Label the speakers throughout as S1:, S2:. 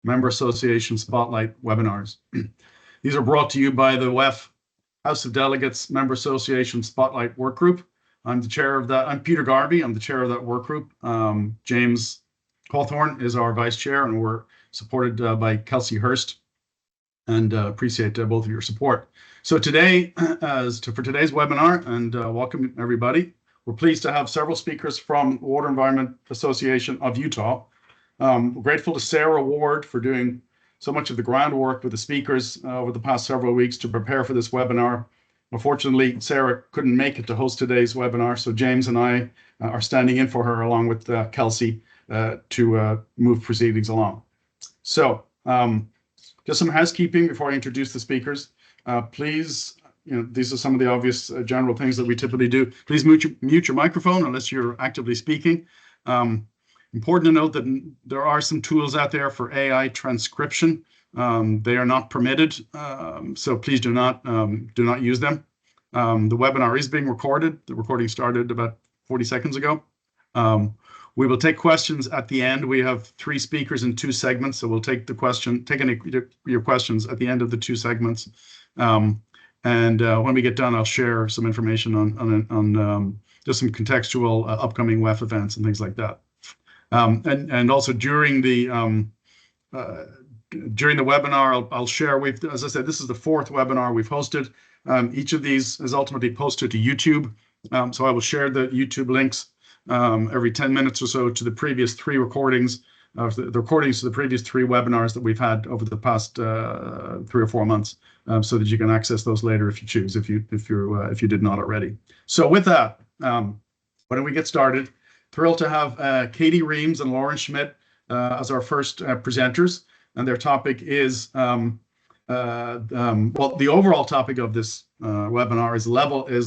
S1: Member Association Spotlight webinars. These are brought to you by the WEF House of Delegates Member Association Spotlight Work Group. I'm the chair of that. I'm Peter Garvey. I'm the chair of that work group. James Cawthorn is our vice chair, and we're supported by Kelsey Hurst, and appreciate both of your support. So today, for today's webinar, and welcome everybody, we're pleased to have several speakers from Water Environment Association of Utah. We're grateful to Sarah Ward for doing so much of the groundwork with the speakers over the past several weeks to prepare for this webinar. Unfortunately, Sarah couldn't make it to host today's webinar, so James and I are standing in for her along with Kelsey to move proceedings along. So just some housekeeping before I introduce the speakers. Please, these are some of the obvious general things that we typically do. Please mute your microphone unless you're actively speaking. Important to note that there are some tools out there for AI transcription. They are not permitted, so please do not use them. The webinar is being recorded. The recording started about 40 seconds ago. We will take questions at the end. We have 3 speakers in 2 segments, so we'll take any your questions at the end of the 2 segments. And when we get done, I'll share some information on just some contextual upcoming WEF events and things like that. And also during the webinar, I'll share. As I said, this is the 4th webinar we've hosted. Each of these is ultimately posted to YouTube, so I will share the YouTube links every 10 minutes or so to the previous 3 recordings, the recordings to the previous 3 webinars that we've had over the past 3 or 4 months, so that you can access those later if you choose, if you did not already. So with that, why don't we get started? Thrilled to have Katie Reams and Lauren Schmidt as our first presenters, and their topic is well, the overall topic of this webinar is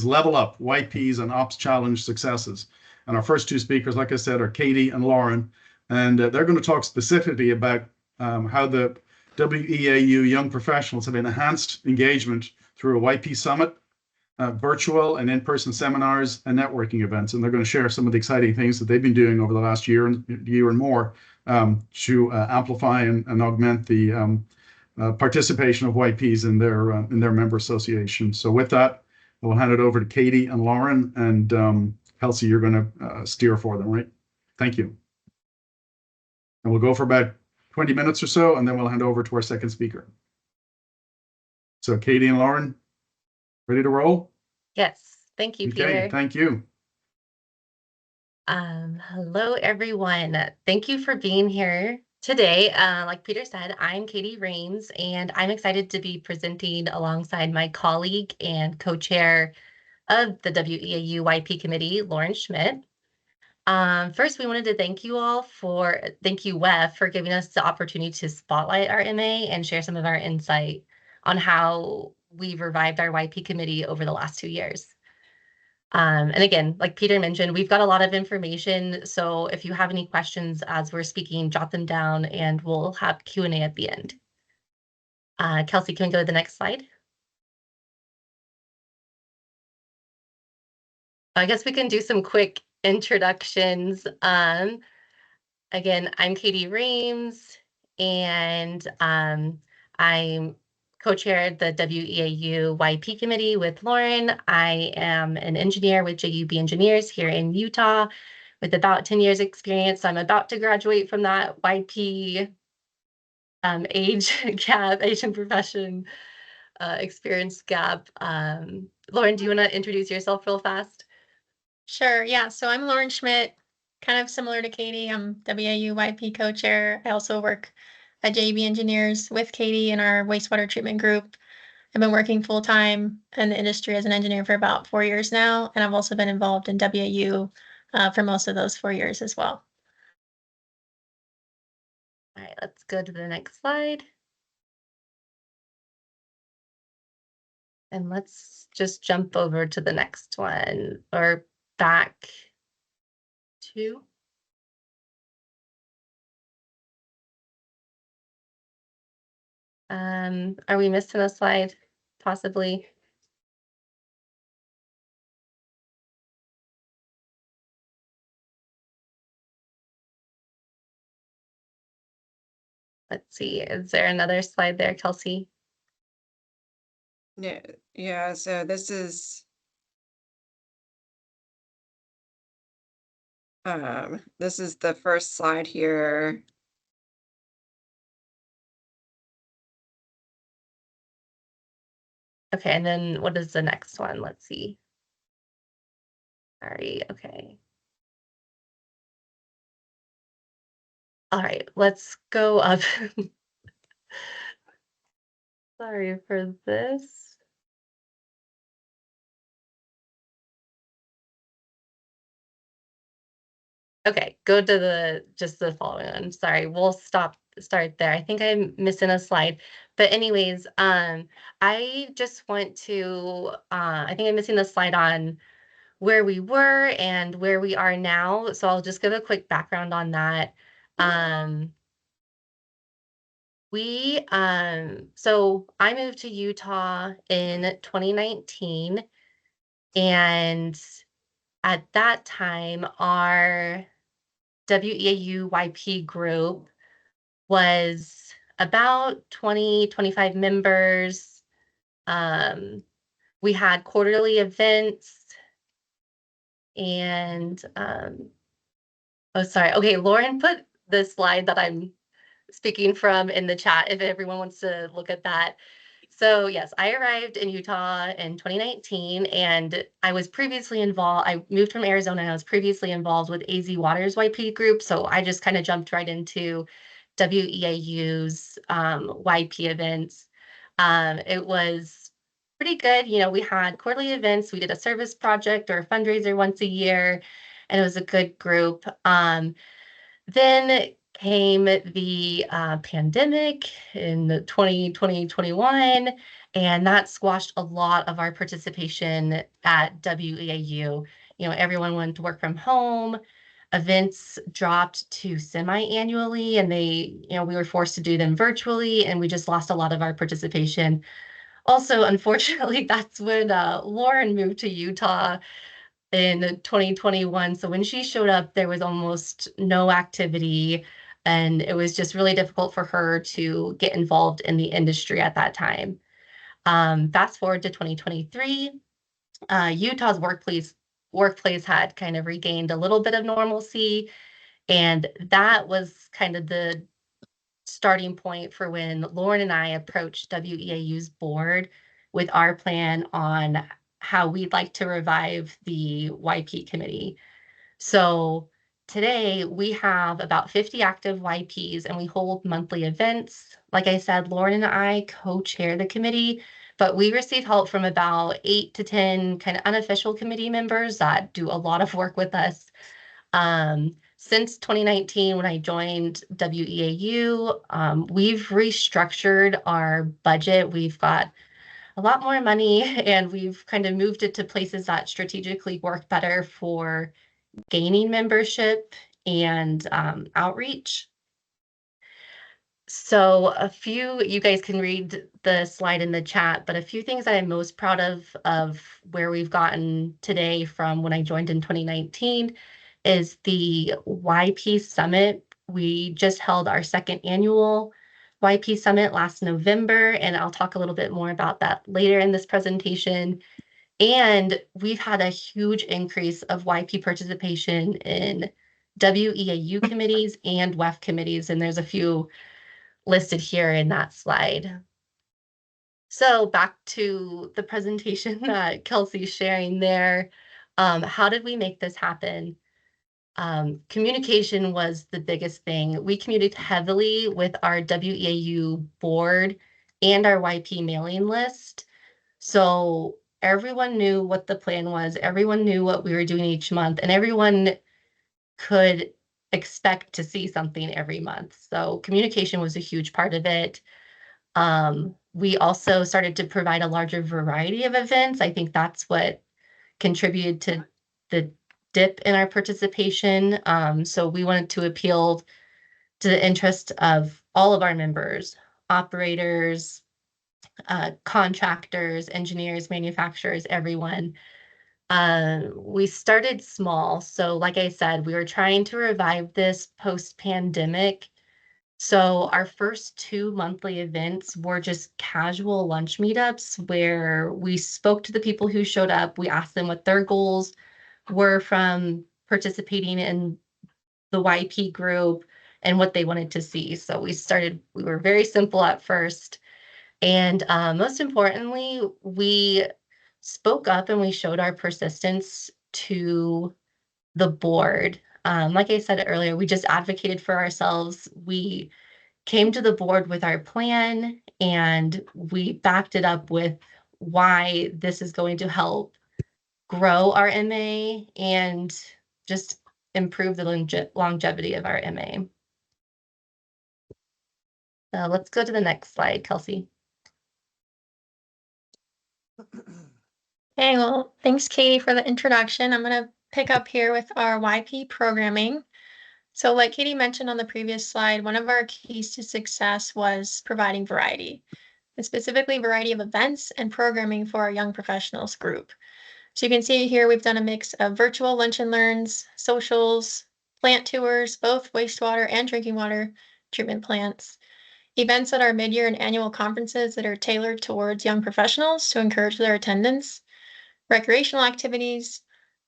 S1: level up YPs and Ops Challenge successes. And our first 2 speakers, like I said, are Katie and Lauren, and they're going to talk specifically about how the WEAU young professionals have enhanced engagement through a YP summit, virtual and in-person seminars and networking events. And they're going to share some of the exciting things that they've been doing over the last year and more to amplify and augment the participation of YPs in their member association. So with that, I will hand it over to Katie and Lauren, and Kelsey, you're going to steer for them, right? Thank you. And we'll go for about 20 minutes or so, and then we'll hand over to our second speaker. So Katie and Lauren, ready to roll?
S2: Yes, thank you, Peter.
S1: Okay, thank you.
S2: Hello, everyone. Thank you for being here today. Like Peter said, I'm Katie Reams, and I'm excited to be presenting alongside my colleague and co-chair of the WEAU YP committee, Lauren Schmidt. First, we wanted to thank you WEF for giving us the opportunity to spotlight our MA and share some of our insight on how we've revived our YP committee over the last 2 years. And again, like Peter mentioned, we've got a lot of information, so if you have any questions as we're speaking, jot them down and we'll have Q&A at the end. Kelsey, can we go to the next slide? I guess we can do some quick introductions. Again, I'm Katie Reams, and I'm co-chaired the WEAU YP committee with Lauren. I am an engineer with JUB Engineers here in Utah with about 10 years experience. So I'm about to graduate from that YP age gap, Asian profession experience gap. Lauren, do you want to introduce yourself real fast?
S3: Sure, yeah. So I'm Lauren Schmidt, kind of similar to Katie. I'm WEAU YP co-chair. I also work at JUB Engineers with Katie in our wastewater treatment group. I've been working full-time in the industry as an engineer for about 4 years now, and I've also been involved in WEAU for most of those 4 years as well.
S2: All right, let's go to the next slide. And let's just jump over to the next one, or back to. Are we missing a slide, possibly? Let's see, is there another slide there, Kelsey?
S4: Yeah, so this is the first slide here.
S2: Okay, and then what is the next one? Let's see. Sorry, okay. All right, let's go up. Sorry for this. Okay, go to just the following one. Sorry, we'll start there. I think I'm missing a slide. But anyways, I just want to, I think I'm missing the slide on where we were and where we are now. So I'll just give a quick background on that. So I moved to Utah in 2019, and at that time, our WEAU YP group was about 20-25 members. We had quarterly events, and oh, sorry. Okay, Lauren put the slide that I'm speaking from in the chat if everyone wants to look at that. So yes, I arrived in Utah in 2019, and I was previously involved. I moved from Arizona, and I was previously involved with AZ Waters YP group. So I just kind of jumped right into WEAU's YP events. It was pretty good. You know, we had quarterly events. We did a service project or a fundraiser once a year, and it was a good group. Then came the pandemic in 2020-21, and that squashed a lot of our participation at WEAU. You know, everyone went to work from home. Events dropped to semi-annually, and we were forced to do them virtually, and we just lost a lot of our participation. Also, unfortunately, that's when Lauren moved to Utah in 2021. So when she showed up, there was almost no activity, and it was just really difficult for her to get involved in the industry at that time. Fast forward to 2023, Utah's workplace had kind of regained a little bit of normalcy, and that was kind of the starting point for when Lauren and I approached WEAU's board with our plan on how we'd like to revive the YP committee. So today we have about 50 active YPs, and we hold monthly events. Like I said, Lauren and I co-chair the committee, but we receive help from about 8 to 10 kind of unofficial committee members that do a lot of work with us. Since 2019, when I joined WEAU, we've restructured our budget. We've got a lot more money, and we've kind of moved it to places that strategically work better for gaining membership and outreach. So you guys can read the slide in the chat, but a few things that I'm most proud of where we've gotten today from when I joined in 2019 is the YP Summit. We just held our second annual YP Summit last November, and I'll talk a little bit more about that later in this presentation. And we've had a huge increase of YP participation in WEAU committees and WEF committees, and there's a few listed here in that slide. So back to the presentation that Kelsey's sharing there. How did we make this happen? Communication was the biggest thing. We communicated heavily with our WEAU board and our YP mailing list. So everyone knew what the plan was. Everyone knew what we were doing each month, and everyone could expect to see something every month. So communication was a huge part of it. We also started to provide a larger variety of events. I think that's what contributed to the dip in our participation. So we wanted to appeal to the interest of all of our members, operators, contractors, engineers, manufacturers, everyone. We started small. So like I said, we were trying to revive this post-pandemic. So our first 2 monthly events were just casual lunch meetups where we spoke to the people who showed up. We asked them what their goals were from participating in the YP group and what they wanted to see. So we were very simple at first. And most importantly, we spoke up and we showed our persistence to the board. Like I said earlier, we just advocated for ourselves. We came to the board with our plan and we backed it up with why this is going to help grow our MA and just improve the longevity of our MA. Let's go to the next slide, Kelsey.
S3: Okay, well, thanks, Katie, for the introduction. I'm going to pick up here with our YP programming. So like Katie mentioned on the previous slide, one of our keys to success was providing variety, and specifically variety of events and programming for our young professionals group. So you can see here we've done a mix of virtual lunch and learns, socials, plant tours, both wastewater and drinking water treatment plants, events at our mid-year and annual conferences that are tailored towards young professionals to encourage their attendance, recreational activities,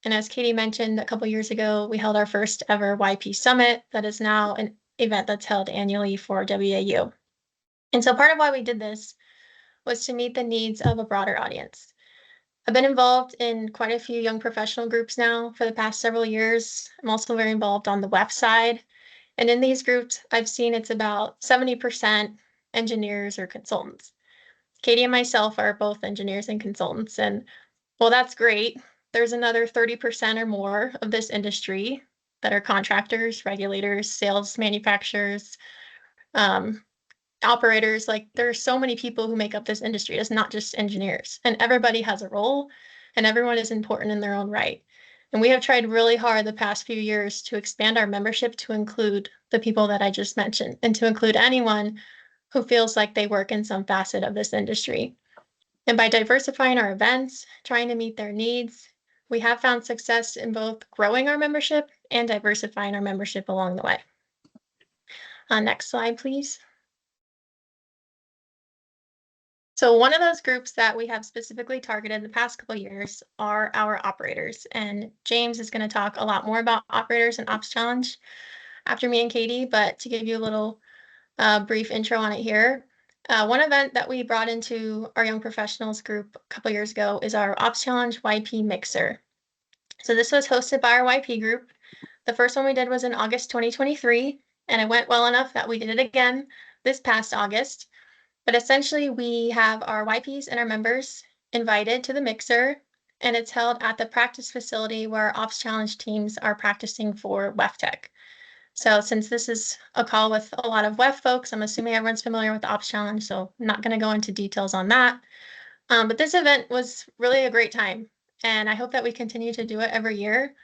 S3: and as Katie mentioned a couple years ago, we held our first ever YP Summit that is now an event that's held annually for WAU. And so part of why we did this was to meet the needs of a broader audience. I've been involved in quite a few young professional groups now for the past several years. I'm also very involved on the WEF side. And in these groups, I've seen it's about 70% engineers or consultants. Katie and myself are both engineers and consultants. And well, that's great. There's another 30% or more of this industry that are contractors, regulators, sales, manufacturers, operators. Like there are so many people who make up this industry. It's not just engineers, and everybody has a role and everyone is important in their own right. And we have tried really hard the past few years to expand our membership to include the people that I just mentioned and to include anyone who feels like they work in some facet of this industry. And by diversifying our events, trying to meet their needs, we have found success in both growing our membership and diversifying our membership along the way. Next slide, please. So one of those groups that we have specifically targeted the past couple of years are our operators. And James is going to talk a lot more about operators and Ops Challenge after me and Katie, but to give you a little brief intro on it here. One event that we brought into our young professionals group a couple years ago is our Ops Challenge YP Mixer. So this was hosted by our YP group. The first one we did was in August 2023, and it went well enough that we did it again this past August. But essentially, we have our YPs and our members invited to the mixer, and it's held at the practice facility where our Ops Challenge teams are practicing for WEFTech. So since this is a call with a lot of WEF folks, I'm assuming everyone's familiar with the Ops Challenge, so I'm not going to go into details on that. But this event was really a great time, and I hope that we continue to do it every year.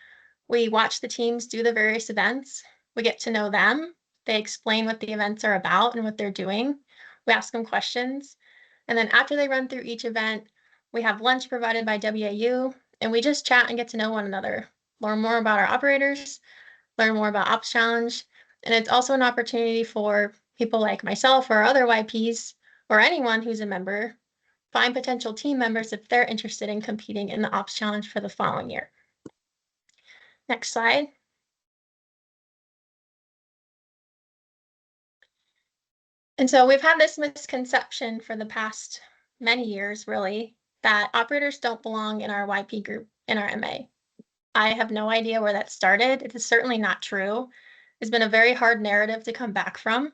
S3: We watch the teams do the various events. We get to know them. They explain what the events are about and what they're doing. We ask them questions. And then after they run through each event, we have lunch provided by WAU, and we just chat and get to know one another, learn more about our operators, learn more about Ops Challenge. And it's also an opportunity for people like myself or other YPs or anyone who's a member, find potential team members if they're interested in competing in the Ops Challenge for the following year. Next slide. And so we've had this misconception for the past many years, really, that operators don't belong in our YP group in our MA. I have no idea where that started. It is certainly not true. It's been a very hard narrative to come back from,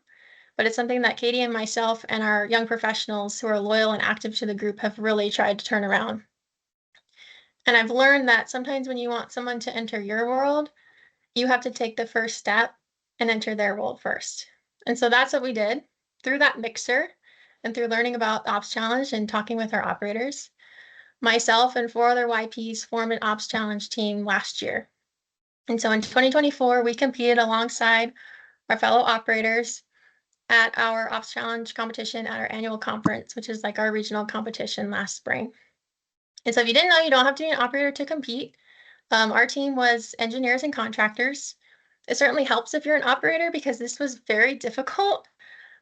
S3: but it's something that Katie and myself and our young professionals who are loyal and active to the group have really tried to turn around. And I've learned that sometimes when you want someone to enter your world, you have to take the first step and enter their world first. And so that's what we did through that mixer and through learning about Ops Challenge and talking with our operators. Myself and 4 other YPs formed an Ops Challenge team last year. And so in 2024, we competed alongside our fellow operators at our Ops Challenge competition at our annual conference, which is like our regional competition last spring. And so if you didn't know, you don't have to be an operator to compete. Our team was engineers and contractors. It certainly helps if you're an operator because this was very difficult.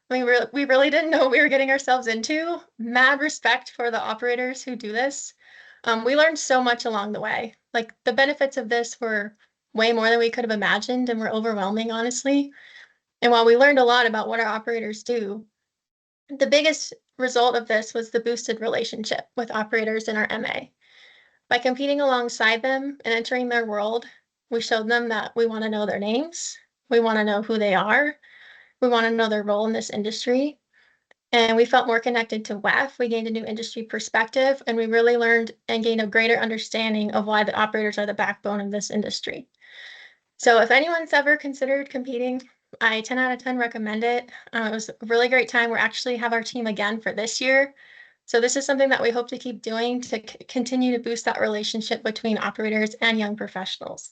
S3: We really didn't know what we were getting ourselves into. Mad respect for the operators who do this. We learned so much along the way. Like the benefits of this were way more than we could have imagined and were overwhelming, honestly. And while we learned a lot about what our operators do, the biggest result of this was the boosted relationship with operators in our MA. By competing alongside them and entering their world, we showed them that we want to know their names, we want to know who they are, we want to know their role in this industry. And we felt more connected to WEF. We gained a new industry perspective, and we really learned and gained a greater understanding of why the operators are the backbone of this industry. So if anyone's ever considered competing, I 10 out of 10 recommend it. It was a really great time. We actually have our team again for this year. So this is something that we hope to keep doing to continue to boost that relationship between operators and young professionals.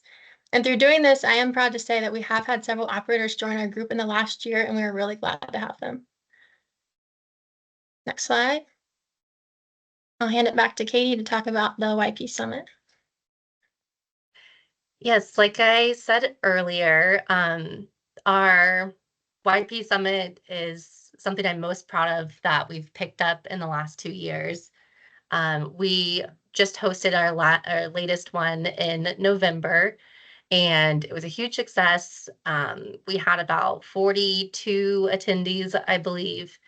S3: And through doing this, I am proud to say that we have had several operators join our group in the last year, and we are really glad to have them. Next slide. I'll hand it back to Katie to talk about the YP Summit.
S2: Yes, like I said earlier, our YP Summit is something I'm most proud of that we've picked up in the last 2 years. We just hosted our latest one in November, and it was a huge success. We had about 42 attendees, I believe,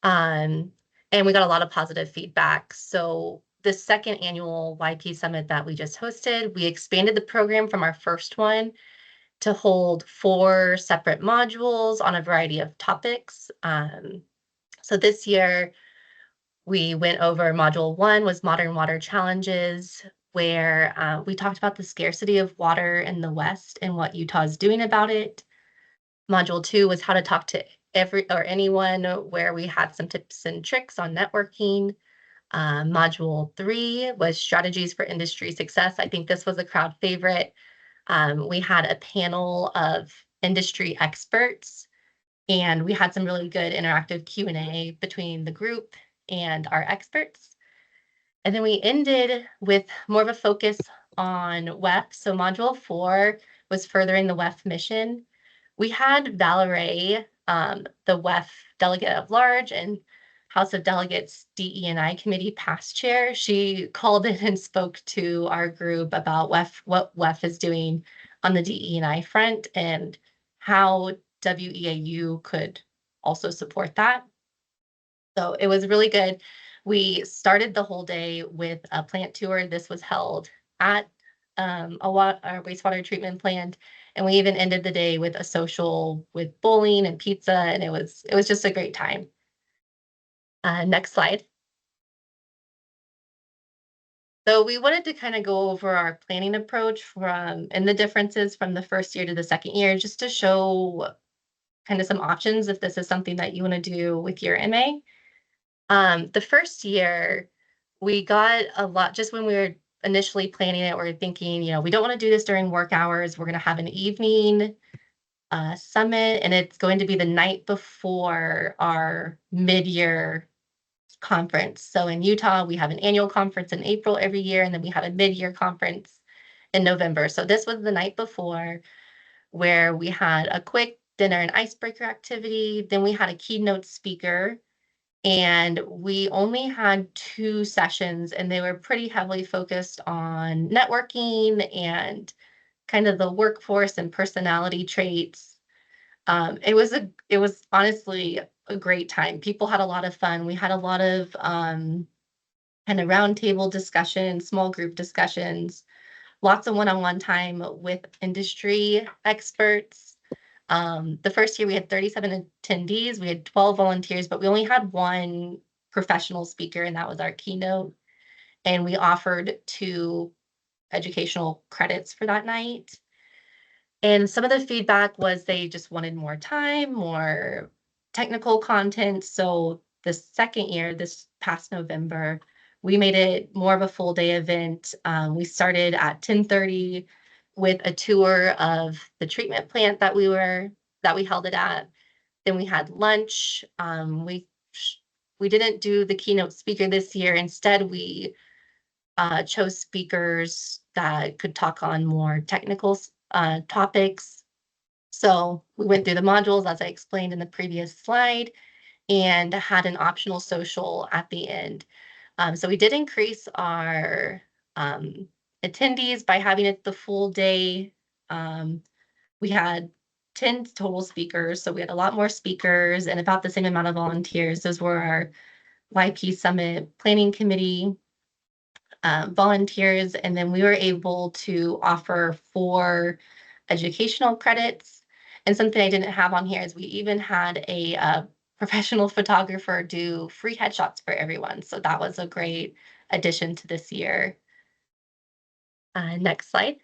S2: and we got a lot of positive feedback. So the second annual YP Summit that we just hosted, we expanded the program from our first one to hold 4 separate modules on a variety of topics. So this year, we went over module 1 was Modern Water Challenges, where we talked about the scarcity of water in the West and what Utah is doing about it. Module 2 was how to talk to anyone, where we had some tips and tricks on networking. Module 3 was strategies for industry success. I think this was a crowd favorite. We had a panel of industry experts, and we had some really good interactive Q&A between the group and our experts. And then we ended with more of a focus on WEF. So module 4 was furthering the WEF mission. We had Valerie, the WEF delegate at large and House of Delegates DE&I committee past chair. She called in and spoke to our group about what WEF is doing on the DE&I front and how WEAU could also support that. So it was really good. We started the whole day with a plant tour. This was held at our wastewater treatment plant, and we even ended the day with a social with bowling and pizza, and it was just a great time. Next slide. So we wanted to kind of go over our planning approach and the differences from the first year to the second year, just to show kind of some options if this is something that you want to do with your MA. The first year, we got a lot, just when we were initially planning it, we were thinking, we don't want to do this during work hours. We're going to have an evening summit, and it's going to be the night before our mid-year conference. So in Utah, we have an annual conference in April every year, and then we have a mid-year conference in November. So this was the night before, where we had a quick dinner and icebreaker activity. Then we had a keynote speaker, and we only had 2 sessions, and they were pretty heavily focused on networking and kind of the workforce and personality traits. It was honestly a great time. People had a lot of fun. We had a lot of kind of roundtable discussions, small group discussions, lots of one-on-one time with industry experts. The first year we had 37 attendees, we had 12 volunteers, but we only had 1 professional speaker, and that was our keynote. And we offered 2 educational credits for that night. And some of the feedback was they just wanted more time, more technical content. So the second year, this past November, we made it more of a full day event. We started at 10:30 with a tour of the treatment plant that we held it at. Then we had lunch. We didn't do the keynote speaker this year. Instead, we chose speakers that could talk on more technical topics. So we went through the modules as I explained in the previous slide and had an optional social at the end. So we did increase our attendees by having it the full day. We had 10 total speakers, so we had a lot more speakers and about the same amount of volunteers. Those were our YP Summit Planning Committee volunteers, and then we were able to offer 4 educational credits. And something I didn't have on here is we even had a professional photographer do free headshots for everyone. So that was a great addition to this year. Next slide.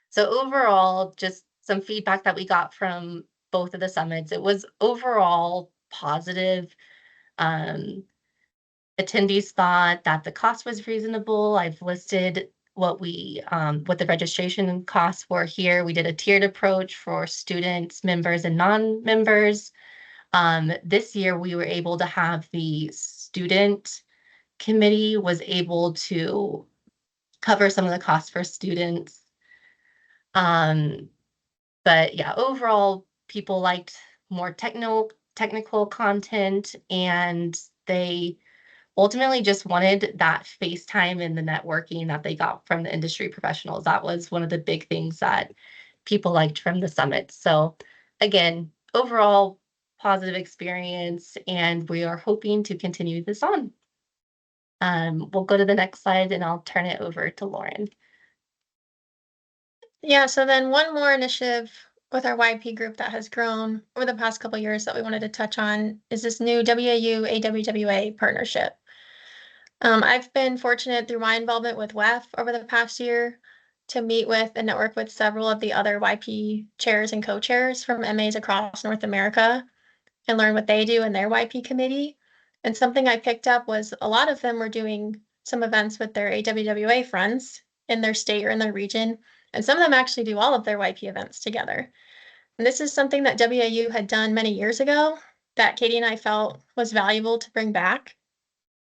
S2: So overall, just some feedback that we got from both of the summits. It was overall positive. Attendees thought that the cost was reasonable. I've listed what the registration costs were here. We did a tiered approach for students, members, and non-members. This year, we were able to have the student committee was able to cover some of the costs for students. But yeah, overall, people liked more technical content, and they ultimately just wanted that FaceTime and the networking that they got from the industry professionals. That was one of the big things that people liked from the summit. So again, overall positive experience, and we are hoping to continue this on. We'll go to the next slide and I'll turn it over to Lauren.
S3: Yeah, so then one more initiative with our YP group that has grown over the past couple of years that we wanted to touch on is this new WAU AWWA partnership. I've been fortunate through my involvement with WEF over the past year to meet with and network with several of the other YP chairs and co-chairs from MAs across North America and learn what they do in their YP committee. And something I picked up was a lot of them were doing some events with their AWWA friends in their state or in their region. And some of them actually do all of their YP events together. And this is something that WAU had done many years ago that Katie and I felt was valuable to bring back.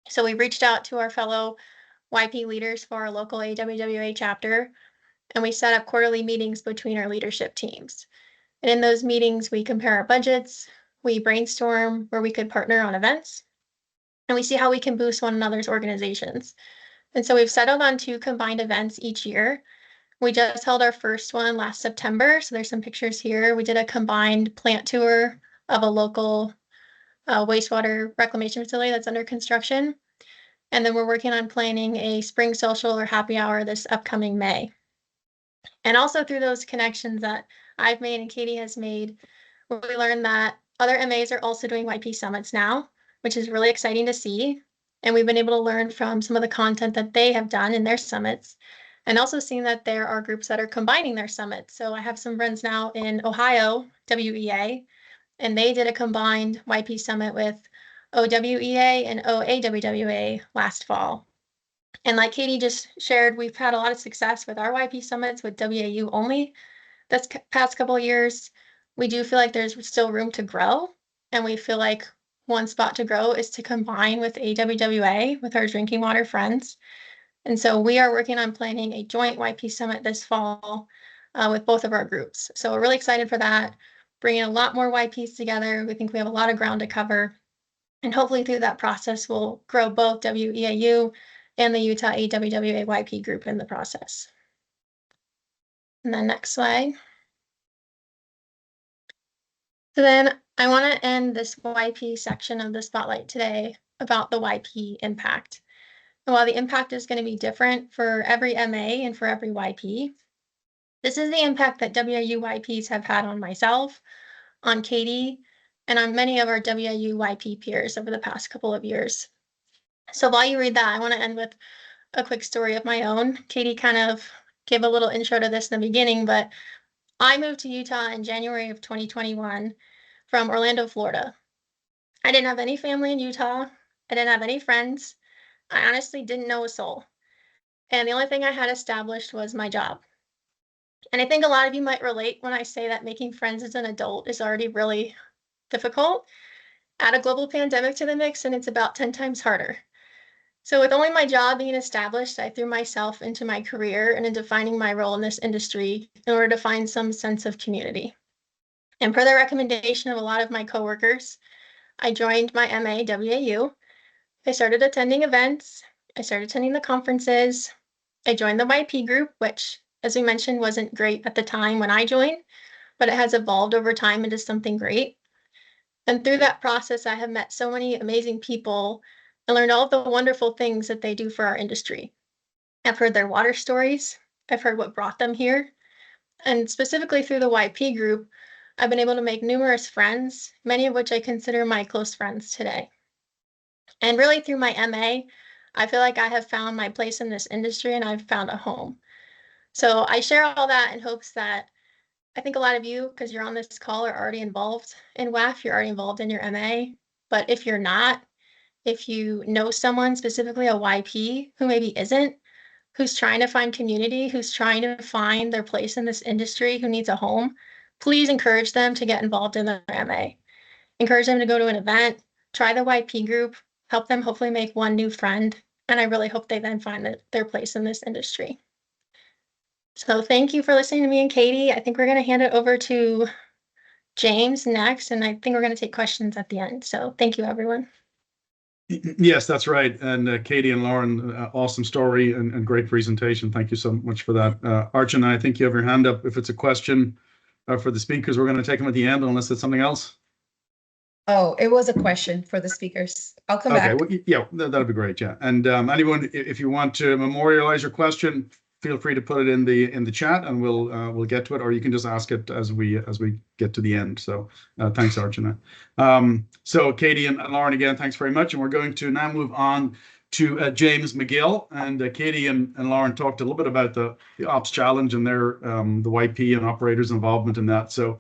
S3: So we reached out to our fellow YP leaders for our local AWWA chapter, and we set up quarterly meetings between our leadership teams. And in those meetings, we compare our budgets, we brainstorm where we could partner on events, and we see how we can boost one another's organizations. And so we've settled on 2 combined events each year. We just held our first one last September. So there's some pictures here. We did a combined plant tour of a local wastewater reclamation facility that's under construction. And then we're working on planning a spring social or happy hour this upcoming May. And also through those connections that I've made and Katie has made, we learned that other MAs are also doing YP summits now, which is really exciting to see. And we've been able to learn from some of the content that they have done in their summits, and also seeing that there are groups that are combining their summits. So I have some friends now in Ohio, WEA, and they did a combined YP summit with OWEA and OAWWA last fall. And like Katie just shared, we've had a lot of success with our YP summits with WAU only this past couple of years. We do feel like there's still room to grow, and we feel like one spot to grow is to combine with AWWA with our drinking water friends. And so we are working on planning a joint YP summit this fall with both of our groups. So we're really excited for that, bringing a lot more YPs together. We think we have a lot of ground to cover. And hopefully through that process, we'll grow both WEAU and the Utah AWWA YP group in the process. And then next slide. So then I want to end this YP section of the spotlight today about the YP impact. And while the impact is going to be different for every MA and for every YP, this is the impact that WAU YPs have had on myself, on Katie, and on many of our WAU YP peers over the past couple of years. So while you read that, I want to end with a quick story of my own. Katie kind of gave a little intro to this in the beginning, but I moved to Utah in January of 2021 from Orlando, Florida. I didn't have any family in Utah. I didn't have any friends. I honestly didn't know a soul. And the only thing I had established was my job. And I think a lot of you might relate when I say that making friends as an adult is already really difficult. Add a global pandemic to the mix and it's about 10 times harder. So with only my job being established, I threw myself into my career and into finding my role in this industry in order to find some sense of community. And per the recommendation of a lot of my coworkers, I joined my MA WAU. I started attending events. I started attending the conferences. I joined the YP group, which, as we mentioned, wasn't great at the time when I joined, but it has evolved over time into something great. And through that process, I have met so many amazing people and learned all of the wonderful things that they do for our industry. I've heard their water stories. I've heard what brought them here. And specifically through the YP group, I've been able to make numerous friends, many of which I consider my close friends today. And really through my MA, I feel like I have found my place in this industry and I've found a home. So I share all that in hopes that I think a lot of you, because you're on this call, are already involved in WAF, you're already involved in your MA. But if you're not, if you know someone, specifically a YP, who maybe isn't, who's trying to find community, who's trying to find their place in this industry, who needs a home, please encourage them to get involved in their MA. Encourage them to go to an event, try the YP group, help them hopefully make one new friend. And I really hope they then find their place in this industry. So thank you for listening to me and Katie. I think we're going to hand it over to James next, and I think we're going to take questions at the end. So thank you, everyone.
S1: Yes, that's right. And Katie and Lauren, awesome story and great presentation. Thank you so much for that. Archana, I think you have your hand up. If it's a question for the speakers, we're going to take them at the end, unless it's something else.
S5: Oh, it was a question for the speakers. I'll come
S1: Okay,
S5: back.
S1: well, yeah, that'd be great. Yeah, and anyone, if you want to memorialize your question, feel free to put it in the chat, and we'll get to it, or you can just ask it as we get to the end. So thanks, Archana. So Katie and Lauren, again, thanks very much, and we're going to now move on to James McGill. And Katie and Lauren talked a little bit about the Ops Challenge and their the YP and operators' involvement in that. So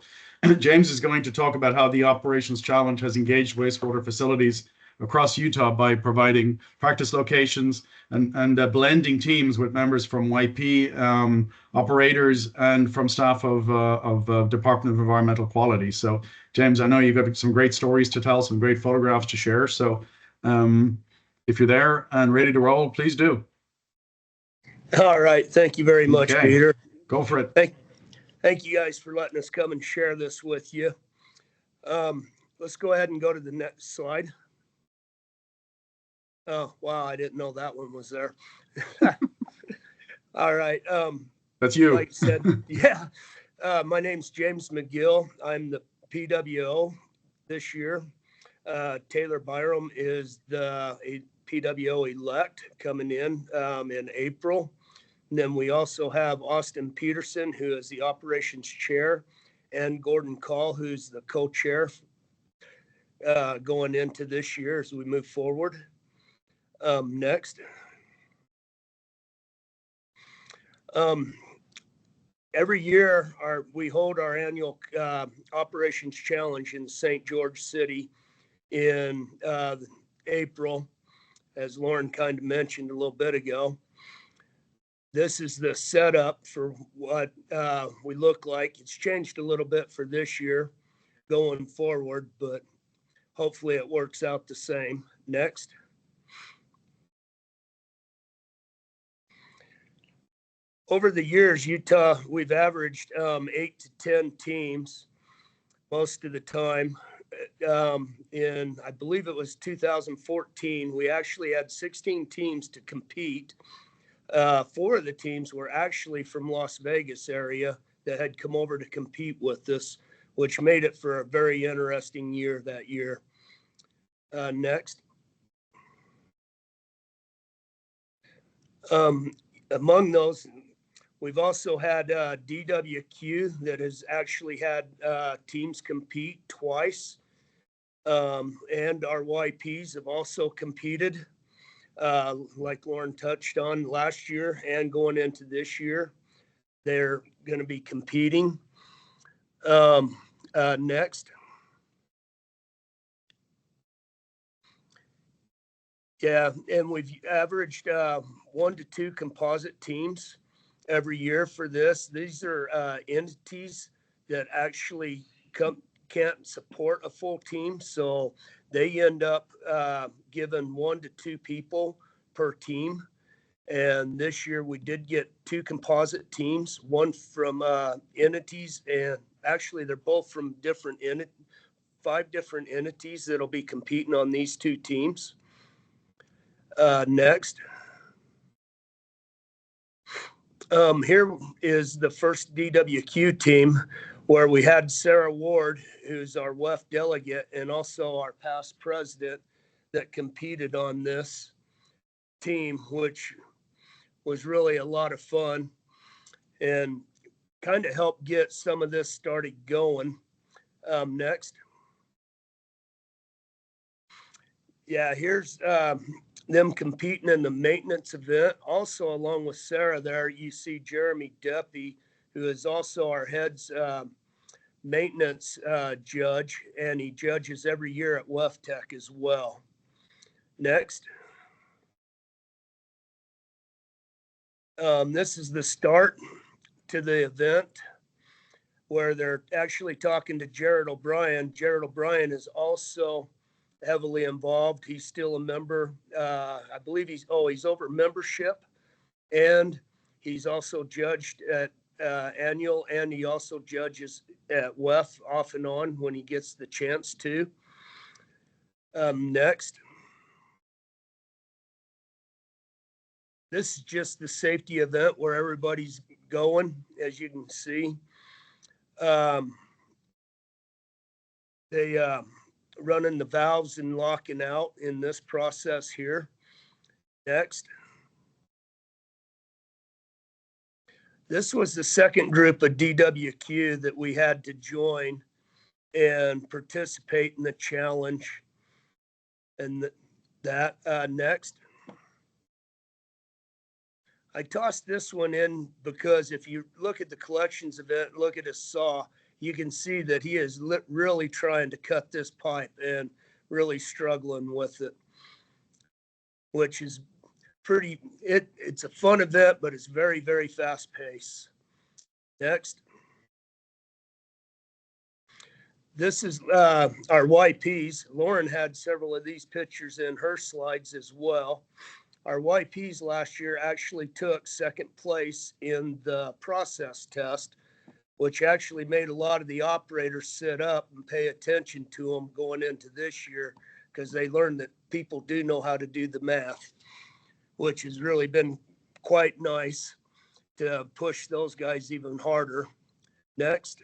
S1: James is going to talk about how the Operations Challenge has engaged wastewater facilities across Utah by providing practice locations and blending teams with members from YP operators and from staff of Department of Environmental Quality. So, James, I know you've got some great stories to tell, some great photographs to share. So, if you're there and ready to roll, please do.
S6: All right. Thank you very much,
S1: Okay.
S6: Peter.
S1: Go for it.
S6: Thank you guys for letting us come and share this with you. Let's go ahead and go to the next slide. Oh, wow. I didn't know that one was there. All right.
S1: That's you.
S6: Like I said, yeah. My name's James McGill. I'm the PWO this year. Taylor Byram is the PWO elect coming in April. And then we also have Austin Peterson, who is the operations chair, and Gordon Call, who's the co-chair going into this year as we move forward. Next. Every year we hold our annual operations challenge in St. George City in April, as Lauren kind of mentioned a little bit ago. This is the setup for what we look like. It's changed a little bit for this year going forward, but hopefully it works out the same. Next. Over the years, Utah, we've averaged 8 to 10 teams most of the time. In, I believe it was 2014, we actually had 16 teams to compete. 4 of the teams were actually from Las Vegas area that had come over to compete with us, which made it for a very interesting year that year. Next. Among those, we've also had DWQ that has actually had teams compete twice. And our YPs have also competed, like Lauren touched on last year and going into this year. They're going to be competing. Next. Yeah, and we've averaged 1 to 2 composite teams every year for this. These are entities that actually can't support a full team, so they end up giving 1 to 2 people per team. And this year we did get 2 composite teams, one from entities, and actually they're both from 5 different entities that'll be competing on these 2 teams. Next. Here is the first DWQ team where we had Sarah Ward, who's our WEF delegate and also our past president, that competed on this team, which was really a lot of fun and kind of helped get some of this started going. Next. Yeah, here's them competing in the maintenance event. Also, along with Sarah there, you see Jeremy Deppy, who is also our head's maintenance judge, and he judges every year at WEFTEC as well. Next. This is the start to the event where they're actually talking to Jared O'Brien. Jared O'Brien is also heavily involved. He's still a member. I believe he's over membership, and he's also judged at annual, and he also judges at WEF off and on when he gets the chance to. Next. This is just the safety event where everybody's going, as you can see. They running the valves and locking out in this process here. Next. This was the second group of DWQ that we had to join and participate in the challenge. And that next. I tossed this one in because if you look at the collections event, look at his saw, you can see that he is really trying to cut this pipe and really struggling with it, which is pretty, it's a fun event, but it's very, very fast paced. Next. This is our YPs. Lauren had several of these pictures in her slides as well. Our YPs last year actually took second place in the process test, which actually made a lot of the operators sit up and pay attention to them going into this year, because they learned that people do know how to do the math, which has really been quite nice to push those guys even harder. Next.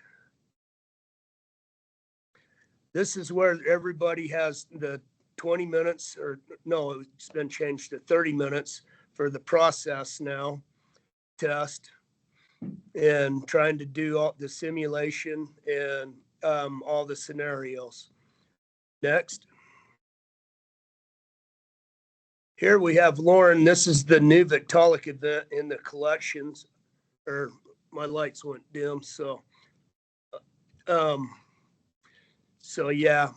S6: This is where everybody has the 20 minutes, or no, it's been changed to 30 minutes for the process now test, and trying to do all the simulation and all the scenarios. Next. Here we have Lauren. This is the new Victaulic event in the collections, or my lights went dim. So yeah,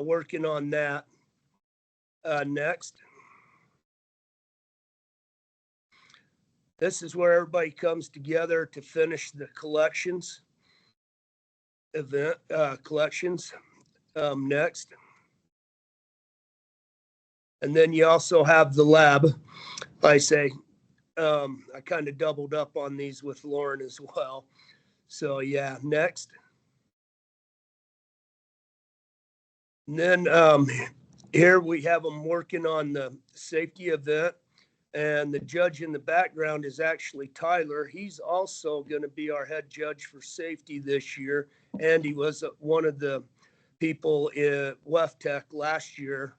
S6: working on that. Next. This is where everybody comes together to finish the collections event, collections. Next. And then you also have the lab. I kind of doubled up on these with Lauren as well. So yeah, next. And then here we have them working on the safety event, and the judge in the background is actually Tyler. He's also going to be our head judge for safety this year, and he was one of the people in WEFTEC last year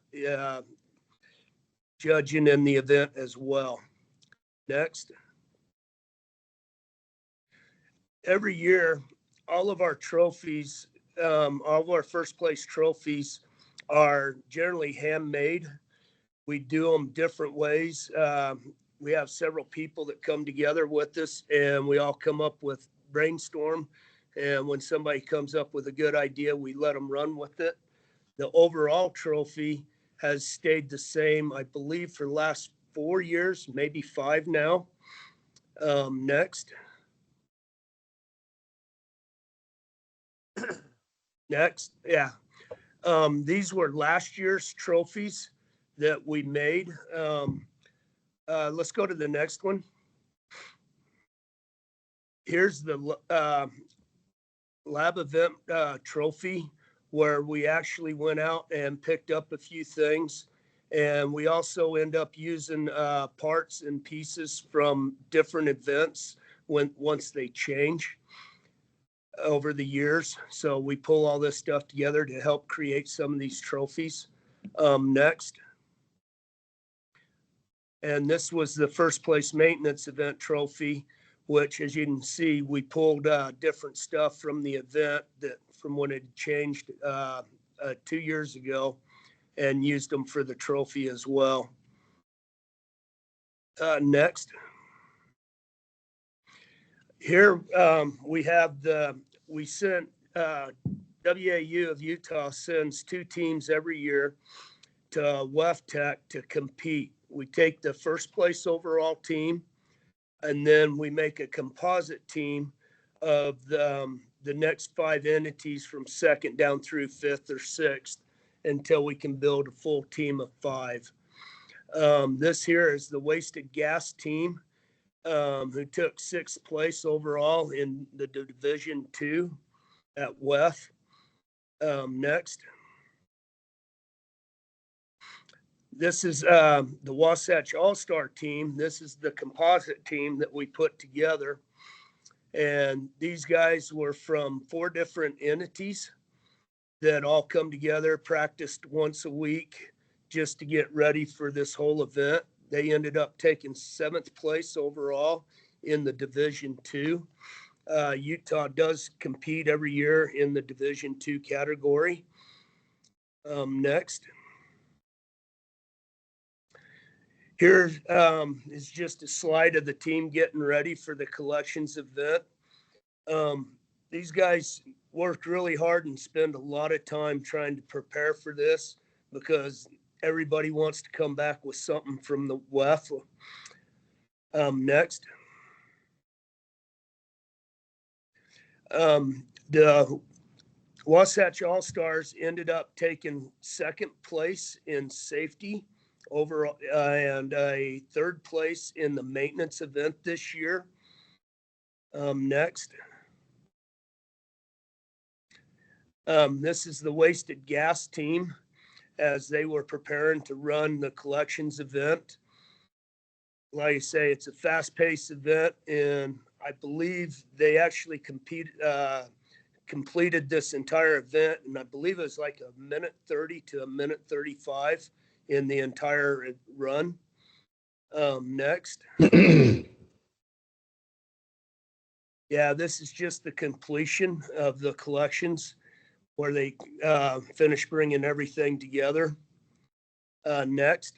S6: judging in the event as well. Next. Every year, all of our trophies, all of our first place trophies are generally handmade. We do them different ways. We have several people that come together with us, and we all come up with brainstorm. And when somebody comes up with a good idea, we let them run with it. The overall trophy has stayed the same, I believe, for the last 4 years, maybe 5 now. Next. Next, yeah. These were last year's trophies that we made. Let's go to the next one. Here's the lab event trophy, where we actually went out and picked up a few things. And we also end up using parts and pieces from different events once they change over the years. So we pull all this stuff together to help create some of these trophies. Next. And this was the first place maintenance event trophy, which, as you can see, we pulled different stuff from the event from when it changed 2 years ago, and used them for the trophy as well. Next. Here we have we sent WAU of Utah sends 2 teams every year to WEF Tech to compete. We take the first place overall team, and then we make a composite team of the next 5 entities from second down through 5th or 6th until we can build a full team of 5. This here is the wasted gas team, who took 6th place overall in the Division 2 at WEF. Next. This is the Wasatch All-Star team. This is the composite team that we put together. And these guys were from 4 different entities that all come together, practiced once a week just to get ready for this whole event. They ended up taking 7th place overall in the Division 2. Utah does compete every year in the Division 2 category. Next. Here is just a slide of the team getting ready for the collections event. These guys worked really hard and spend a lot of time trying to prepare for this, because everybody wants to come back with something from the WEF. Next. The Wasatch All-Stars ended up taking 2nd place in safety overall, and a 3rd place in the maintenance event this year. Next. This is the wasted gas team as they were preparing to run the collections event. Like I say, it's a fast-paced event, and I believe they actually completed this entire event, and I believe it was like 1:30 to 1:35 in the entire run. Next. Yeah, this is just the completion of the collections, where they finish bringing everything together. Next.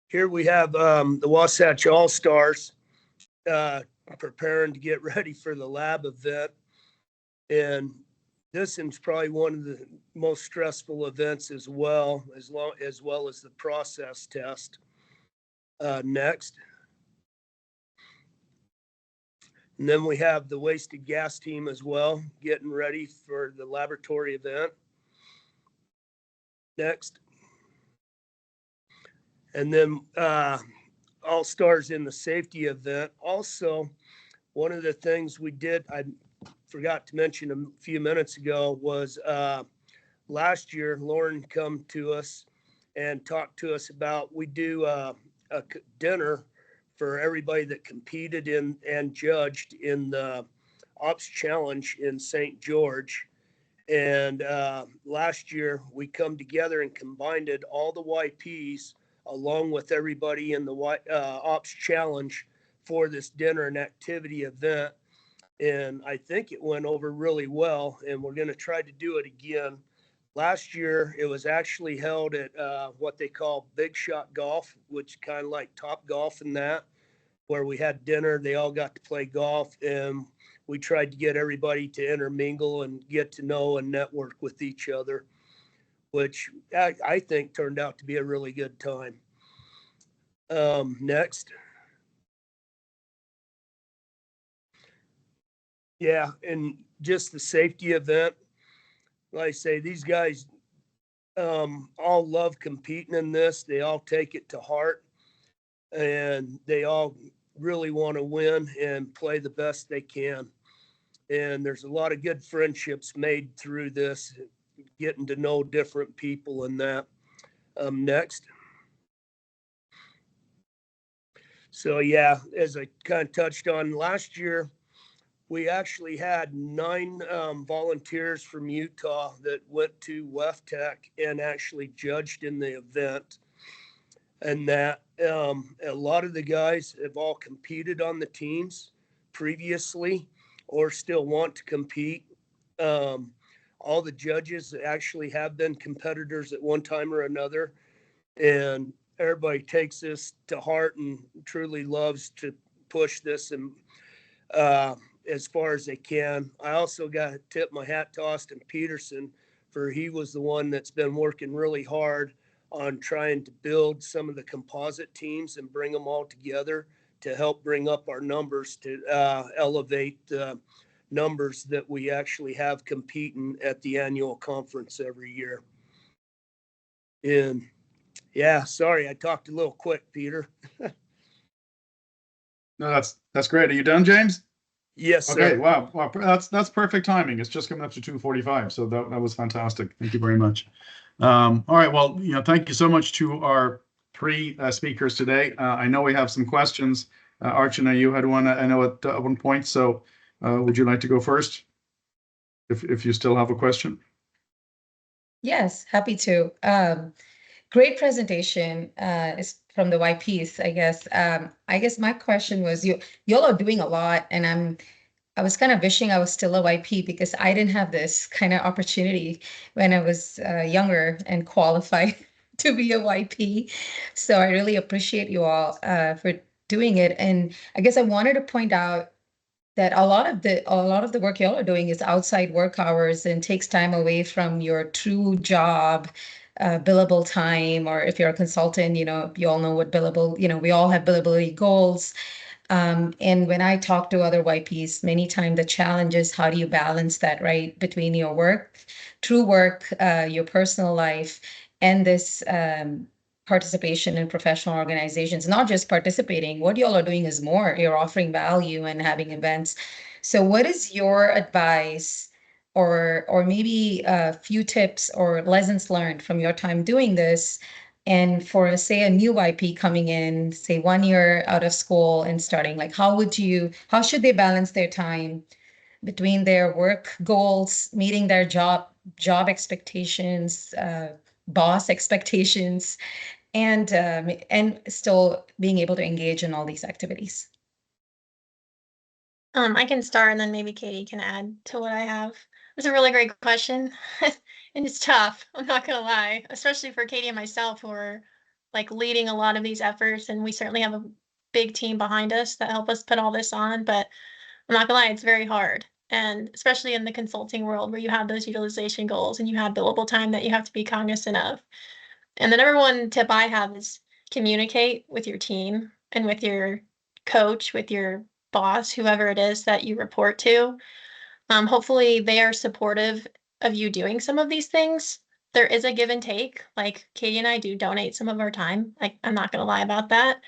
S6: Here we have the Wasatch All-Stars preparing to get ready for the lab event. And this is probably one of the most stressful events as well as the process test. Next. And then we have the wasted gas team as well, getting ready for the laboratory event. Next. And then All-Stars in the safety event. Also, one of the things we did, I forgot to mention a few minutes ago, was last year, Lauren come to us and talked to us about, we do a dinner for everybody that competed in and judged in the Ops Challenge in St. George. And last year, we come together and combined all the YPs along with everybody in the Ops Challenge for this dinner and activity event. And I think it went over really well, and we're going to try to do it again. Last year, it was actually held at what they call Big Shot Golf, which kind of like Top Golf and that, where we had dinner. They all got to play golf, and we tried to get everybody to intermingle and get to know and network with each other, which I think turned out to be a really good time. Next. Yeah, and just the safety event. Like I say, these guys all love competing in this. They all take it to heart, and they all really want to win and play the best they can. And there's a lot of good friendships made through this, getting to know different people and that. Next. So yeah, as I kind of touched on last year, we actually had 9 volunteers from Utah that went to WEFTEC and actually judged in the event. And that a lot of the guys have all competed on the teams previously or still want to compete. All the judges actually have been competitors at one time or another. And everybody takes this to heart and truly loves to push this and as far as they can. I also got to tip my hat to Austin Peterson, for he was the one that's been working really hard on trying to build some of the composite teams and bring them all together to help bring up our numbers to elevate the numbers that we actually have competing at the annual conference every year. And yeah, sorry, I talked a little quick, Peter.
S1: No, that's great. Are you done, James?
S6: Yes,
S1: Okay,
S6: sir.
S1: wow, that's perfect timing. It's just coming up to 2:45, so that was fantastic. Thank you very much. All right, well, thank you so much to our 3 speakers today. I know we have some questions. Archana, you had one, I know at one point, so would you like to go first? If you still have a question?
S5: Yes, happy to. Great presentation is from the YPs, I guess. I guess my question was, y'all are doing a lot, and I was kind of wishing I was still a YP because I didn't have this kind of opportunity when I was younger and qualified to be a YP. So I really appreciate you all for doing it. And I guess I wanted to point out that a lot of the work y'all are doing is outside work hours and takes time away from your true job, billable time, or if you're a consultant, you all know what billable, we all have billability goals. And when I talk to other YPs, many times the challenge is how do you balance that, right, between your work, true work, your personal life, and this participation in professional organizations. Not just participating, what y'all are doing is more. You're offering value and having events. So what is your advice, or maybe a few tips or lessons learned from your time doing this? And for, say, a new YP coming in, say 1 year out of school and starting, like, how should they balance their time between their work goals, meeting their job expectations, boss expectations, and still being able to engage in all these activities?
S3: I can start and then maybe Katie can add to what I have. It's a really great question. And it's tough, I'm not gonna lie, especially for Katie and myself who are like leading a lot of these efforts, and we certainly have a big team behind us that help us put all this on, but I'm not gonna lie, it's very hard. And especially in the consulting world where you have those utilization goals and you have billable time that you have to be cognizant of. And the number one tip I have is communicate with your team and with your coach, with your boss, whoever it is that you report to. Hopefully they are supportive of you doing some of these things. There is a give and take. Like Katie and I do donate some of our time. Like, I'm not gonna lie about that.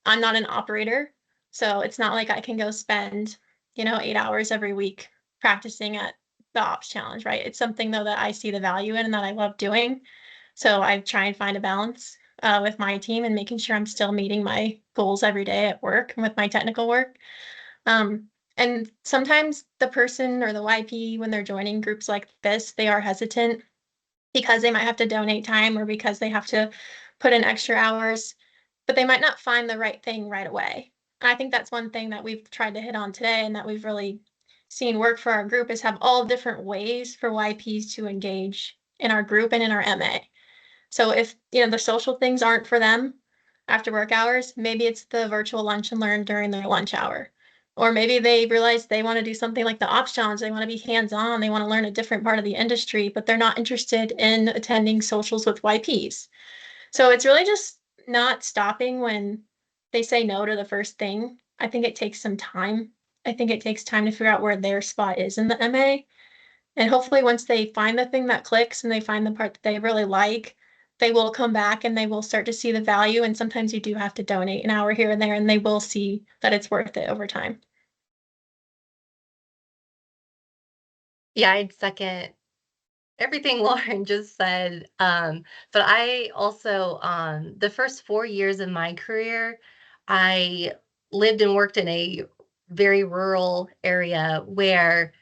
S3: I'm not an operator, so it's not like I can go spend, 8 hours every week practicing at the ops challenge, right? It's something though that I see the value in and that I love doing. So I try and find a balance with my team and making sure I'm still meeting my goals every day at work and with my technical work. Um, and sometimes the person or the YP, when they're joining groups like this, they are hesitant because they might have to donate time or because they have to put in extra hours, but they might not find the right thing right away. And I think that's one thing that we've tried to hit on today and that we've really seen work for our group is have all different ways for YPs to engage in our group and in our MA. So if, the social things aren't for them after work hours, maybe it's the virtual lunch and learn during their lunch hour. Or maybe they realize they want to do something like the ops challenge. They want to be hands-on. They want to learn a different part of the industry, but they're not interested in attending socials with YPs. So it's really just not stopping when they say no to the first thing. I think it takes some time. I think it takes time to figure out where their spot is in the MA. And hopefully once they find the thing that clicks and they find the part that they really like, they will come back and they will start to see the value. And sometimes you do have to donate an hour here and there, and they will see that it's worth it over time.
S2: Yeah, I'd second everything Lauren just said. But I also, the first 4 years of my career, I lived and worked in a very rural area where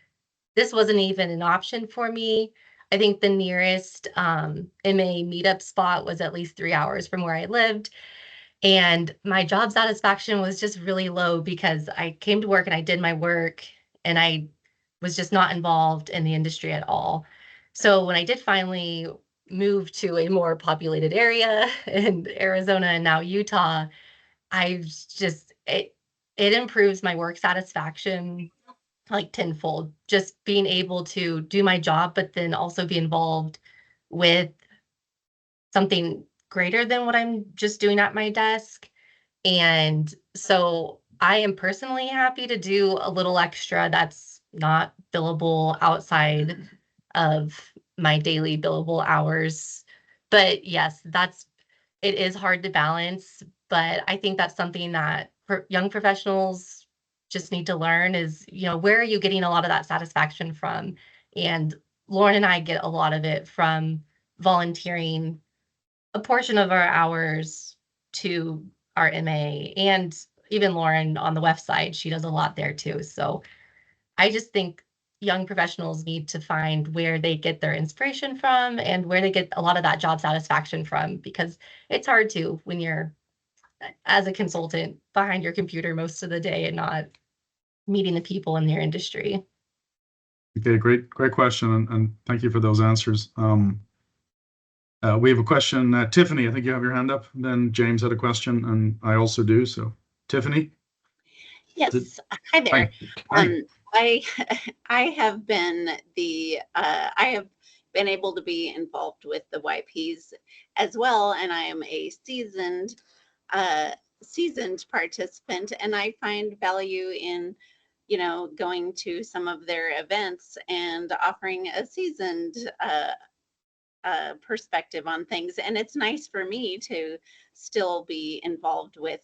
S2: this wasn't even an option for me. I think the nearest MA meetup spot was at least 3 hours from where I lived. And my job satisfaction was just really low because I came to work and I did my work and I was just not involved in the industry at all. So when I did finally move to a more populated area in Arizona and now Utah, I've just it improves my work satisfaction like tenfold. Just being able to do my job, but then also be involved with something greater than what I'm just doing at my desk. And so I am personally happy to do a little extra that's not billable outside of my daily billable hours. But yes, it is hard to balance, but I think that's something that young professionals just need to learn is, where are you getting a lot of that satisfaction from? And Lauren and I get a lot of it from volunteering a portion of our hours to our MA, and even Lauren on the website, she does a lot there too. So I just think young professionals need to find where they get their inspiration from and where they get a lot of that job satisfaction from, because it's hard to when you're as a consultant behind your computer most of the day and not meeting the people in your industry.
S1: Okay, great question, and thank you for those answers. We have a question. Tiffany, I think you have your hand up. Then James had a question, and I also do. So, Tiffany.
S7: Yes. Hi there.
S1: Hi.
S7: I have been I have been able to be involved with the YPs as well, and I am a seasoned participant, and I find value in going to some of their events and offering a seasoned perspective on things. And it's nice for me to still be involved with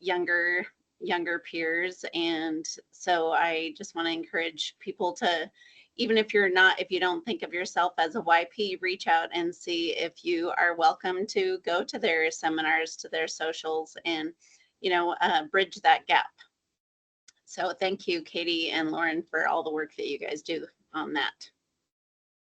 S7: younger peers. And so I just want to encourage people to, even if you don't think of yourself as a YP, reach out and see if you are welcome to go to their seminars, to their socials, and bridge that gap. So thank you, Katie and Lauren, for all the work that you guys do on that.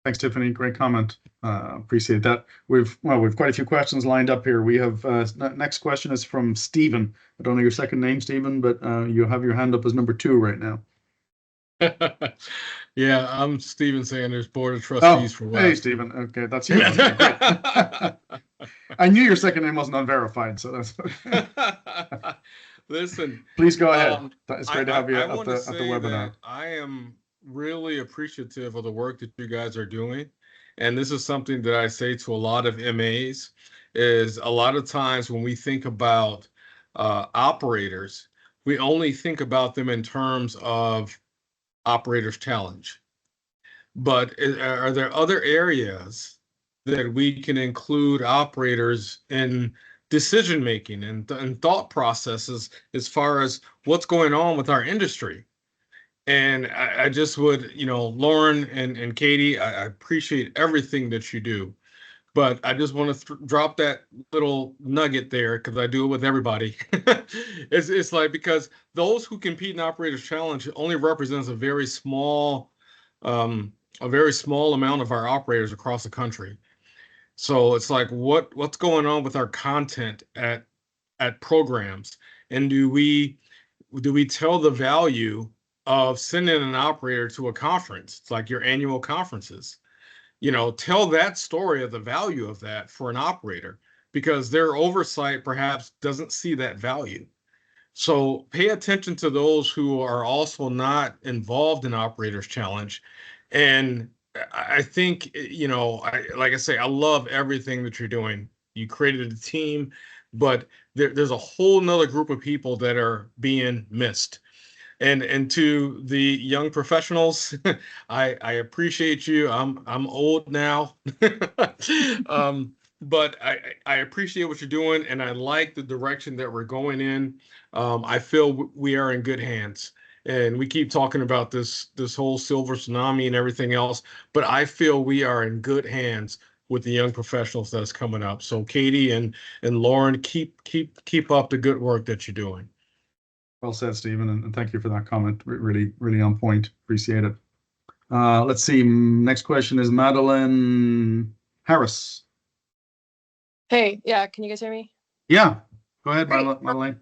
S1: Thanks, Tiffany. Great comment. Appreciate that. We've quite a few questions lined up here. We have next question is from Stephen. I don't know your second name, Stephen, but you have your hand up as number 2 right now.
S8: Yeah, I'm Stephen Sanders, Board of Trustees for WEF.
S1: Hey, Stephen. Okay, that's you. Okay, great. I knew your second name wasn't unverified, so that's.
S8: Listen,
S1: please go ahead. It's great to have you at the webinar.
S8: I am really appreciative of the work that you guys are doing. And this is something that I say to a lot of MAs, is a lot of times when we think about operators, we only think about them in terms of Operators Challenge. But are there other areas that we can include operators in decision-making and thought processes as far as what's going on with our industry? And I just would, Lauren and Katie, I appreciate everything that you do, but I just want to drop that little nugget there, because I do it with everybody. It's like, because those who compete in Operators Challenge only represents a very small amount of our operators across the country. So it's like, what's going on with our content at programs, and do we tell the value of sending an operator to a conference? It's like your annual conferences. Tell that story of the value of that for an operator, because their oversight perhaps doesn't see that value. So pay attention to those who are also not involved in Operators Challenge. And I think, like I say, I love everything that you're doing. You created a team, but there's a whole nother group of people that are being missed. And to the young professionals, I appreciate you. I'm old now. But I appreciate what you're doing, and I like the direction that we're going in. I feel we are in good hands, and we keep talking about this whole silver tsunami and everything else, but I feel we are in good hands with the young professionals that's coming up. So Katie and Lauren, keep up the good work that you're doing.
S1: Well said, Stephen, and thank you for that comment. Really on point. Appreciate it. Let's see. Next question is Madeline Harris.
S9: Hey, yeah, can you guys hear me?
S1: Yeah, go ahead,
S9: Great.
S1: Madeline.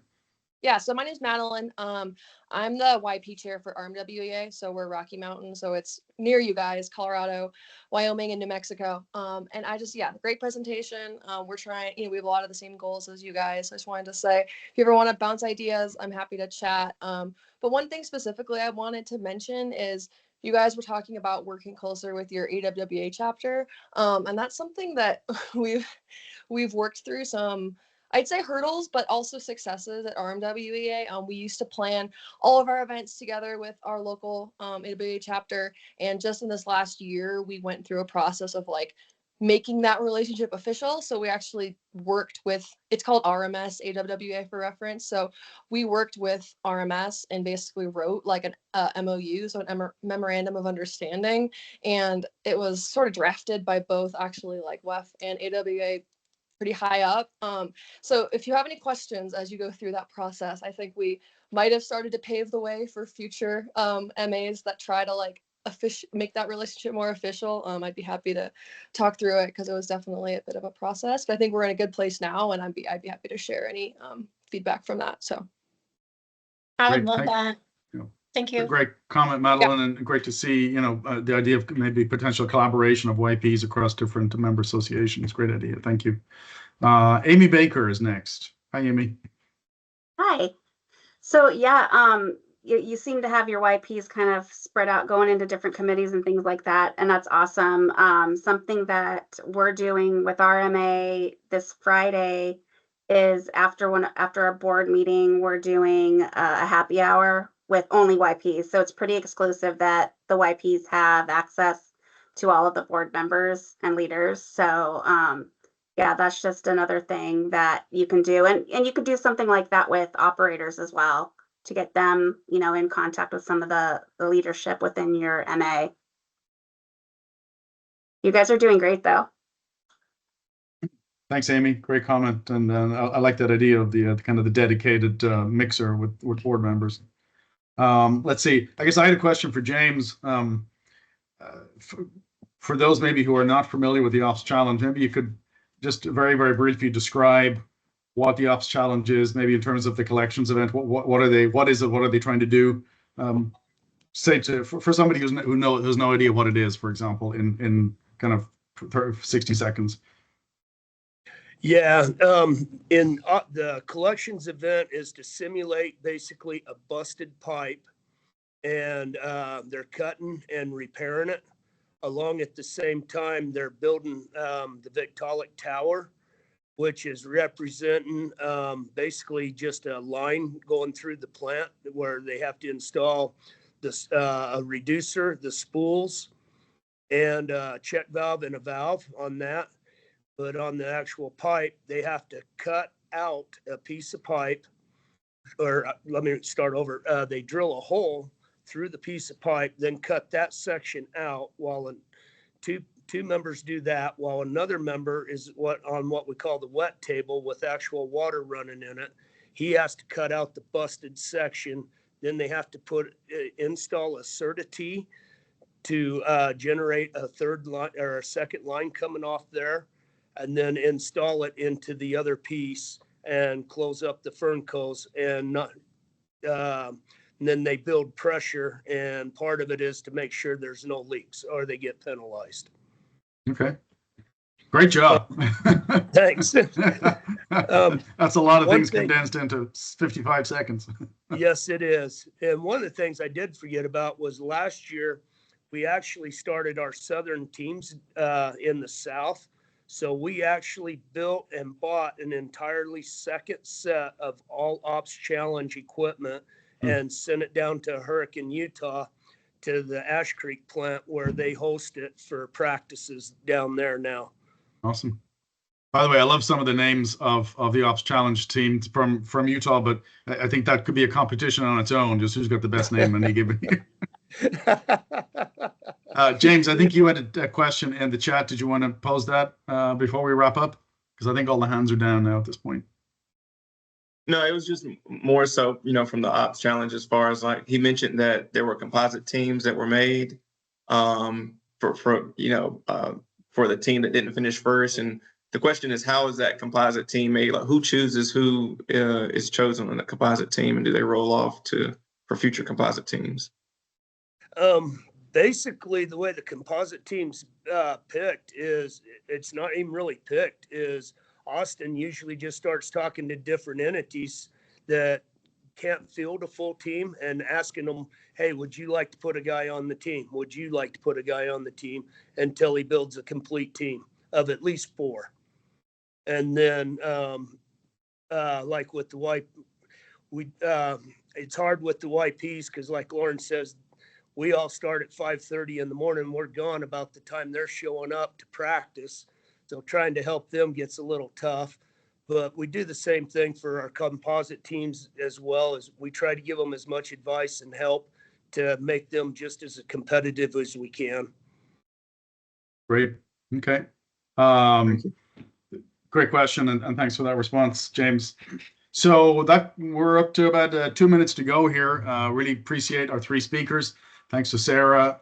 S9: Yeah, so my name's Madeline. I'm the YP chair for RMWEA, so we're Rocky Mountain, so it's near you guys, Colorado, Wyoming, and New Mexico. And great presentation. We're trying, we have a lot of the same goals as you guys. I just wanted to say, if you ever want to bounce ideas, I'm happy to chat. But one thing specifically I wanted to mention is you guys were talking about working closer with your AWWA chapter, and that's something that we've worked through some, I'd say, hurdles, but also successes at RMWEA. We used to plan all of our events together with our local AWA chapter. And just in this last year, we went through a process of like making that relationship official. So we actually worked with, it's called RMS AWWA for reference. So we worked with RMS and basically wrote like an MOU, so a memorandum of understanding. And it was sort of drafted by both actually like WEF and AWA pretty high up. So if you have any questions as you go through that process, I think we might have started to pave the way for future MAs that try to like make that relationship more official. I'd be happy to talk through it because it was definitely a bit of a process, but I think we're in a good place now, and I'd be happy to share any feedback from that. So
S3: I would
S1: Great,
S3: love that.
S1: you.
S3: Thank you.
S1: Great comment, Madeline, and great to see, the idea of maybe potential collaboration of YPs across different member associations. Great idea. Thank you. Amy Baker is next. Hi, Amy.
S10: Hi. So yeah, you seem to have your YPs kind of spread out going into different committees and things like that, and that's awesome. Something that we're doing with RMA this Friday is after our board meeting, we're doing a happy hour with only YPs. So it's pretty exclusive that the YPs have access to all of the board members and leaders. So yeah, that's just another thing that you can do. And you could do something like that with operators as well to get them, in contact with some of the leadership within your MA. You guys are doing great though.
S1: Thanks, Amy. Great comment. And I like that idea of the kind of the dedicated mixer with board members. Let's see. I guess I had a question for James. For those maybe who are not familiar with the Ops Challenge, maybe you could just very, very briefly describe what the Ops Challenge is, maybe in terms of the collections event. What are they? What is it? What are they trying to do? Say for somebody who has no idea what it is, for example, in kind of 60 seconds.
S6: Yeah, in the collections event is to simulate basically a busted pipe, and they're cutting and repairing it. Along at the same time, they're building the Victaulic Tower, which is representing basically just a line going through the plant where they have to install this a reducer, the spools, and a check valve and a valve on that. But on the actual pipe, they have to cut out a piece of pipe, or let me start over. They drill a hole through the piece of pipe, then cut that section out while two members do that, while another member is on what we call the wet table with actual water running in it. He has to cut out the busted section. Then they have to install a Certa-T to generate a third line or a second line coming off there, and then install it into the other piece and close up the Ferncos and then they build pressure, and part of it is to make sure there's no leaks or they get penalized.
S1: Okay. Great job.
S6: Thanks.
S1: That's a lot of things
S6: thing,
S1: condensed into 55 seconds.
S6: Yes, it is. And one of the things I did forget about was last year, we actually started our Southern teams in the South. So we actually built and bought an entirely second set of all Ops Challenge equipment and sent it down to Hurricane, Utah, to the Ash Creek plant where they host it for practices down there now.
S1: Awesome. By the way, I love some of the names of the Ops Challenge team from Utah, but I think that could be a competition on its own, just who's got the best name in any given year. James, I think you had a question in the chat. Did you want to pose that before we wrap up? Because I think all the hands are down now at this point.
S11: No, it was just more so, from the Ops Challenge, as far as like he mentioned that there were composite teams that were made for the team that didn't finish first. And the question is, how is that composite team made? Like, who chooses who is chosen on the composite team, and do they roll off for future composite teams?
S6: Basically, the way the composite team's picked is, it's not even really picked, is Austin usually just starts talking to different entities that can't field a full team and asking them, hey, would you like to put a guy on the team? Would you like to put a guy on the team? Until he builds a complete team of at least 4. And then like with the it's hard with the YPs because, like Lauren says, we all start at 5:30 in the morning. We're gone about the time they're showing up to practice. So trying to help them gets a little tough. But we do the same thing for our composite teams as well. As we try to give them as much advice and help to make them just as competitive as we can.
S1: Great. Okay. Great question, and thanks for that response, James. So we're up to about 2 minutes to go here. Really appreciate our 3 speakers. Thanks to Sarah,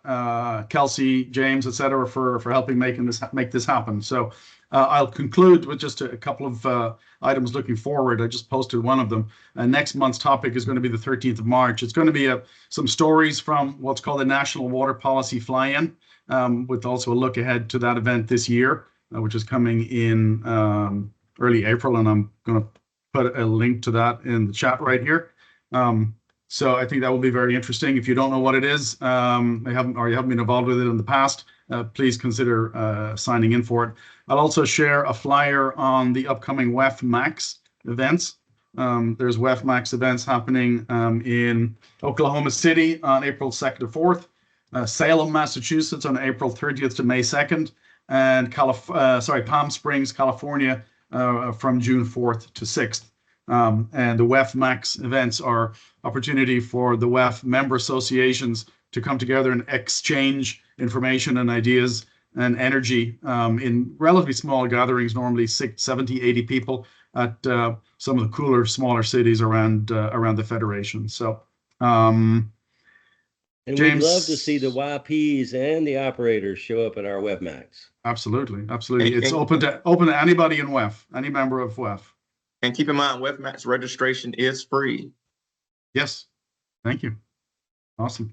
S1: Kelsey, James, etc., for helping make this happen. So I'll conclude with just a couple of items looking forward. I just posted one of them. Next month's topic is going to be the 13th of March. It's going to be some stories from what's called the National Water Policy Fly-In, with also a look ahead to that event this year, which is coming in early April, and I'm going to put a link to that in the chat right here. So I think that will be very interesting. If you don't know what it is, you haven't been involved with it in the past, please consider signing in for it. I'll also share a flyer on the upcoming WEF Max events. There's WEF Max events happening in Oklahoma City on April 2nd to 4th, Salem, Massachusetts on April 30th to May 2nd, and Palm Springs, California from June 4th to 6th. And the WEF Max events are opportunity for the WEF member associations to come together and exchange information and ideas and energy in relatively small gatherings, normally 70, 80 people at some of the cooler, smaller cities around the Federation. So,
S12: and
S1: James,
S12: we'd love to see the YPs and the operators show up at our WEF Max.
S1: Absolutely. It's open to anybody in WEF, any member of WEF.
S11: And keep in mind, WEF Max registration is free.
S1: Yes. Thank you. Awesome.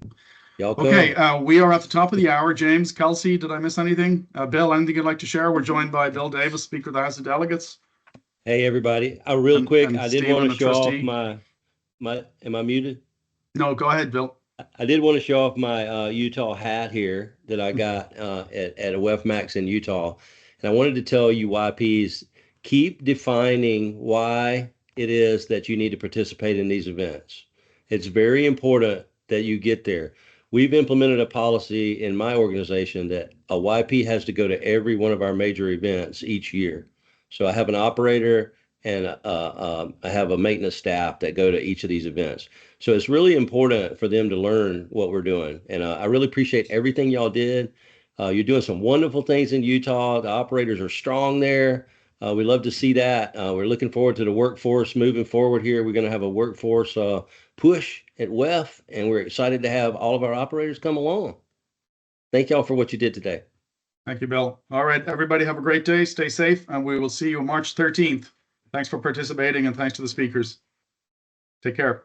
S12: Y'all
S1: okay, we are at the top of the hour. James, Kelsey, did I miss anything? Bill, anything you'd like to share? We're joined by Bill Davis, Speaker of the House of Delegates.
S12: Hey, everybody. Real quick, I did want to show off my, am I muted?
S1: No, go ahead, Bill.
S12: I did want to show off my Utah hat here that I got at a WEF Max in Utah. And I wanted to tell you YPs, keep defining why it is that you need to participate in these events. It's very important that you get there. We've implemented a policy in my organization that a YP has to go to every one of our major events each year. So I have an operator and I have a maintenance staff that go to each of these events. So it's really important for them to learn what we're doing. And I really appreciate everything y'all did. You're doing some wonderful things in Utah. The operators are strong there. We love to see that. We're looking forward to the workforce moving forward here. We're going to have a workforce push at WEF, and we're excited to have all of our operators come along. Thank y'all for what you did today.
S1: Thank you, Bill. All right, everybody have a great day. Stay safe, and we will see you on March 13th. Thanks for participating, and thanks to the speakers. Take care.